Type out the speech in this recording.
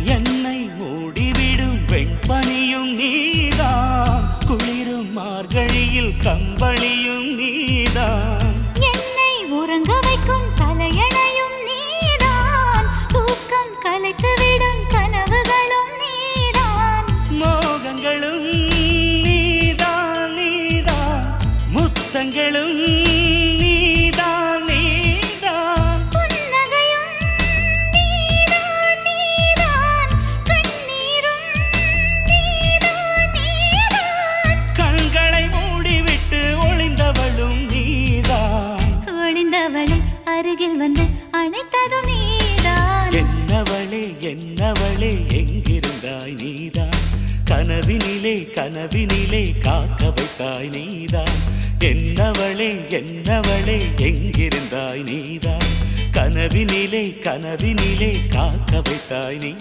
என்னை மூடிவிடும் வெண்பனியும் நீதான், குளிரும் மார்கழியில் கம்பளியும் நீதான், என்னை உறங்க வைக்கும் தலையணையும் நீதான், தூக்கம் கலைத்துவிடும் கனவுகளும் நீதான், மோகங்களும் நீதான் நீதான், முத்தங்களும் நீதான் நீதான், புன்னகையும் நீதான் நீதான், கண்ணீரும் நீதான் நீதான், கண்களை மூடிவிட்டு ஒளிந்தவளும் நீதான், ஒளிந்தவளை அருகில் வந்து அணைத்ததும் நீதான், என்னவளே என்னவளே எங்கிருந்தாய் நீதான், கனவினிலே கனவினிலே காக்க வைத்தாய் நீதான், என்னவளே என்னவளே எங்கிருந்தாய் நீதான், கனவினிலே கனவினிலே காக்க வைத்தாய் நீ